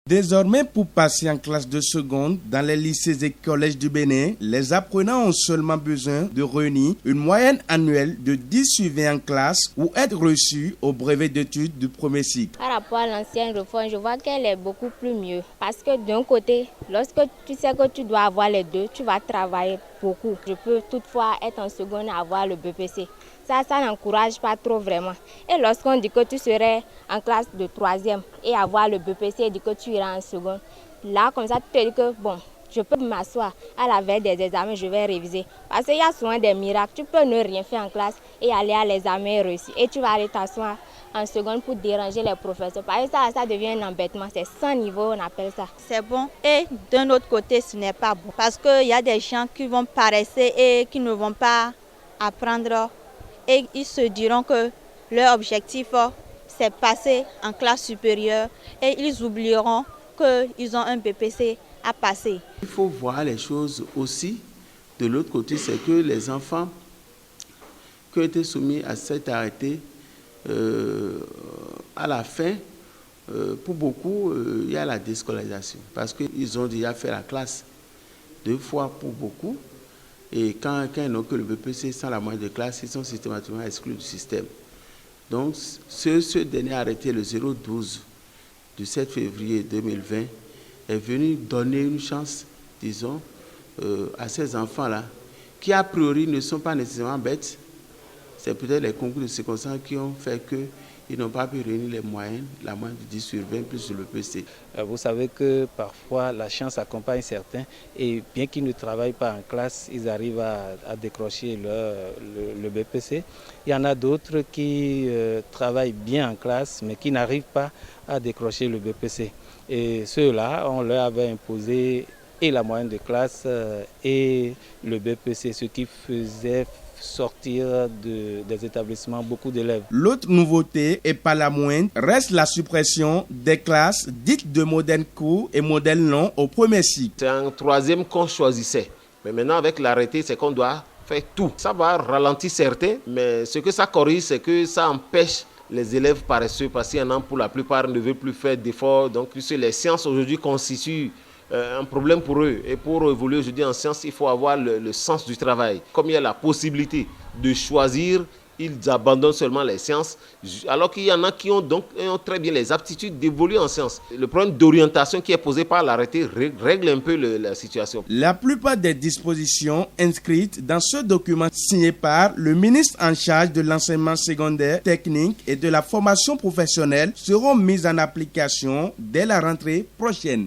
Désormais, pour passer en classe de seconde dans les lycées et collèges du Bénin, les apprenants ont seulement besoin de réunir une moyenne annuelle de 10 sur 20 en classe ou être reçus au brevet d'études du premier cycle. Par rapport à l'ancienne réforme, je vois qu'elle est beaucoup plus mieux. Parce que d'un côté, lorsque tu sais que tu dois avoir les deux, tu vas travailler beaucoup. Je peux toutefois être en seconde et avoir le BPC. Ça n'encourage pas trop vraiment. Et lorsqu'on dit que tu serais en classe de troisième et avoir le BPC et dit que tu iras en seconde, là, comme ça, tu te dis que bon, je peux m'asseoir à la veille des examens, je vais réviser. Parce qu'il y a souvent des miracles. Tu peux ne rien faire en classe et aller à l'examen réussi. Et tu vas aller t'asseoir en seconde pour déranger les professeurs. Parce que ça devient un embêtement. C'est sans niveau, on appelle ça. C'est bon. Et d'un autre côté, ce n'est pas bon. Parce qu'il y a des gens qui vont paresser et qui ne vont pas apprendre. Et ils se diront que leur objectif, c'est passer en classe supérieure. Et ils oublieront qu'ils ont un BPC à passer. Il faut voir les choses aussi. De l'autre côté, c'est que les enfants qui ont été soumis à cet arrêté, à la fin, pour beaucoup, il y a la déscolarisation. Parce qu'ils ont déjà fait la classe 2 fois pour beaucoup. Et quand ils n'ont que le BPC sans la moyenne de classe, ils sont systématiquement exclus du système. Donc, ce dernier arrêté, le 012 du 7 février 2020, est venu donner une chance, disons, à ces enfants-là, qui a priori ne sont pas nécessairement bêtes. C'est peut-être les concours de circonstances qui ont fait qu'ils n'ont pas pu réunir les moyennes, la moyenne de 10 sur 20 plus le PC. Vous savez que parfois la chance accompagne certains et bien qu'ils ne travaillent pas en classe, ils arrivent à décrocher le BPC. Il y en a d'autres qui travaillent bien en classe mais qui n'arrivent pas à décrocher le BPC. Et ceux-là, on leur avait imposé et la moyenne de classe et le BPC, ce qui faisait sortir des établissements beaucoup d'élèves. L'autre nouveauté, et pas la moindre, reste la suppression des classes dites de modèle court et modèle long au premier cycle. C'est un troisième qu'on choisissait. Mais maintenant, avec l'arrêté, c'est qu'on doit faire tout. Ça va ralentir certains, mais ce que ça corrige, c'est que ça empêche les élèves paresseux, parce qu'il y en a pour la plupart ne veulent plus faire d'efforts. Donc, les sciences aujourd'hui constituent un problème pour eux. Et pour évoluer aujourd'hui en sciences, il faut avoir le sens du travail. Comme il y a la possibilité de choisir, ils abandonnent seulement les sciences, alors qu'il y en a qui ont très bien les aptitudes d'évoluer en sciences. Le problème d'orientation qui est posé par l'arrêté règle un peu la situation. La plupart des dispositions inscrites dans ce document signé par le ministre en charge de l'enseignement secondaire, technique et de la formation professionnelle seront mises en application dès la rentrée prochaine.